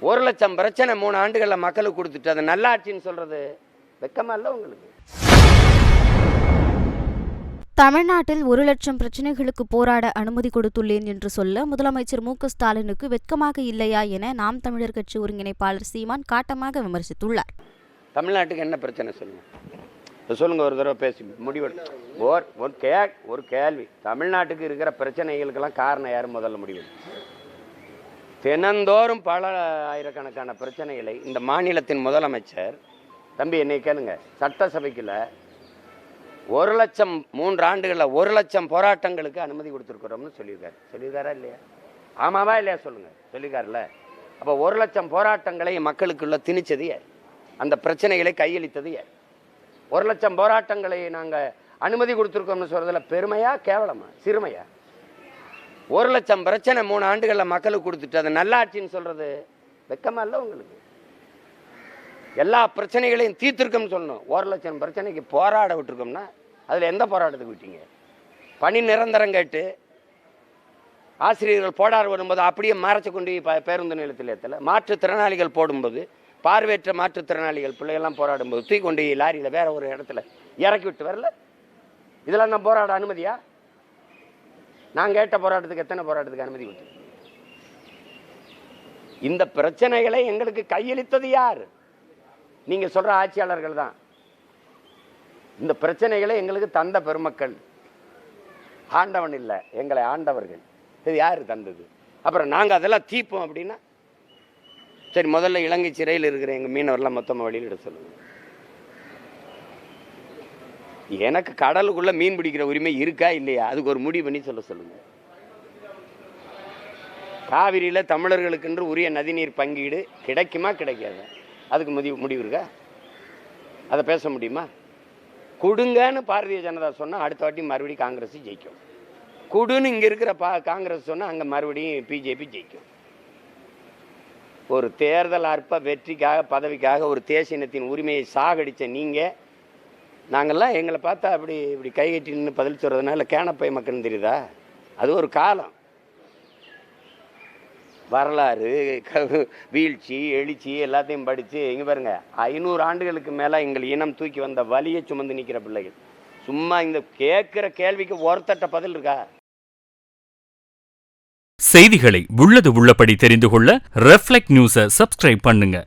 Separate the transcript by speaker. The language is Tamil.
Speaker 1: 1,00,000 பிரச்சனை 3 ஆண்டுகளில் மக்களுக்கு கொடுத்துட்டு அது நல்லாட்சின்னு சொல்றது வெக்கமா இல்லை உங்களுக்கு?
Speaker 2: தமிழ்நாட்டில் 1,00,000 பிரச்சினைகளுக்கு போராட அனுமதி கொடுத்துள்ளேன் என்று சொல்ல முதலமைச்சர் மு.க. ஸ்டாலினுக்கு வெட்கமாக இல்லையா என நாம் தமிழர் கட்சி ஒருங்கிணைப்பாளர் சீமான் காட்டமாக விமர்சித்துள்ளார்.
Speaker 1: தமிழ்நாட்டுக்கு என்ன பிரச்சனை சொல்லுங்க, சொல்லுங்க, ஒரு தடவை பேசி முடிவெடு. ஒரு கேள்வி, தமிழ்நாட்டுக்கு இருக்கிற பிரச்சனைகளுக்கெல்லாம் காரணம் யாரும் முதல்ல முடிவு? தினந்தோறும் பல ஆயிரக்கணக்கான பிரச்சனைகளை இந்த மாநிலத்தின் முதலமைச்சர், தம்பி என்னை கேளுங்க, சட்டசபைக்குள்ள 1,00,000 3 ஆண்டுகளில் 1,00,000 போராட்டங்களுக்கு அனுமதி கொடுத்துருக்குறோம்னு சொல்லியிருக்காரா இல்லையா? ஆமாவா இல்லையா சொல்லுங்க, சொல்லியிருக்காருல்ல. அப்போ 1,00,000 போராட்டங்களை மக்களுக்குள்ள திணிச்சது யார்? அந்த பிரச்சனைகளை கையளித்தது யார்? 1,00,000 போராட்டங்களை நாங்கள் அனுமதி கொடுத்துருக்கோம்னு சொல்றதுல பெருமையா கேவலமா சிறுமையா? 1,00,000 பிரச்சனை 3 ஆண்டுகளில் மக்களுக்கு கொடுத்துட்டு அது நல்லாட்சின்னு சொல்றது வெக்கமா இல்லை உங்களுக்கு? எல்லா பிரச்சனைகளையும் தீர்த்திருக்கோம்னு சொல்லணும். 1,00,000 பிரச்சனைக்கு போராட விட்டுருக்கோம்னா அதில் எந்த போராட்டத்துக்கு விட்டீங்க? பணி நிரந்தரம் கேட்டு ஆசிரியர்கள் போராட வரும்போது அப்படியே மறைச்சு கொண்டு பேருந்து நிலையத்தில் ஏற்றல, மாற்றுத்திறனாளிகள் போடும்போது, பார்வையற்ற மாற்றுத்திறனாளிகள் பிள்ளைகள்லாம் போராடும்போது தூக்கி கொண்டு லாரியில் வேற ஒரு இடத்துல இறக்கி விட்டு வரல. இதெல்லாம் நான் போராட அனுமதியா? நான் கேட்ட போராட்டத்துக்கு எத்தனை போராட்டத்துக்கு அனுமதி கொடுத்து? இந்த பிரச்சனைகளை எங்களுக்கு கையளித்தது யார்? நீங்க சொல்ற ஆட்சியாளர்கள் தான். இந்த பிரச்சனைகளை எங்களுக்கு தந்த பெருமக்கள், ஆண்டவன் இல்லை, எங்களை ஆண்டவர்கள். இது யாரு தந்தது? அப்புறம் நாங்கள் அதெல்லாம் தீப்போம் அப்படின்னா சரி, முதல்ல இலங்கை சிறையில் இருக்கிற எங்கள் மீனவர்லாம் மொத்தமாக வெளியிட சொல்லுங்க. எனக்கு கடலுக்குள்ள மீன் பிடிக்கிற உரிமை இருக்கா இல்லையா, அதுக்கு ஒரு முடிவு பண்ணி சொல்லுங்க. காவிரியில் தமிழர்களுக்கென்று உரிய நதிநீர் பங்கீடு கிடைக்குமா கிடைக்காது, அதுக்கு முடிவு இருக்கா? அதை பேச முடியுமா? கொடுங்கன்னு பாரதிய ஜனதா சொன்னால் அடுத்த வாட்டி மறுபடியும் காங்கிரஸ் ஜெயிக்கும். கொடுன்னு இங்கே இருக்கிற காங்கிரஸ் சொன்னால் அங்கே மறுபடியும் பிஜேபி ஜெயிக்கும். ஒரு தேர்தல் அற்ப வெற்றிக்காக பதவிக்காக ஒரு தேசிய இனத்தின் உரிமையை சாகடித்த நீங்கள், நாங்கள்லாம் எங்களை பார்த்தா அப்படி இப்படி கைகட்டி நின்று பதில் சொல்கிறதுனால கேனப்பை மக்கள்னு தெரியுதா? அது ஒரு காலம், வரலாறு, வீழ்ச்சி, எழுச்சி எல்லாத்தையும் படித்து இங்கே பாருங்க, 500 ஆண்டுகளுக்கு மேலே எங்கள் இனம் தூக்கி வந்த வலியை சுமந்து நிற்கிற பிள்ளைகள். சும்மா இந்த கேட்குற கேள்விக்கு ஒருத்தட்ட பதில் இருக்கா?
Speaker 3: செய்திகளை உள்ளது உள்ளபடி தெரிந்து கொள்ள ரெஃப்ளெக்ட் நியூஸை சப்ஸ்கிரைப் பண்ணுங்க.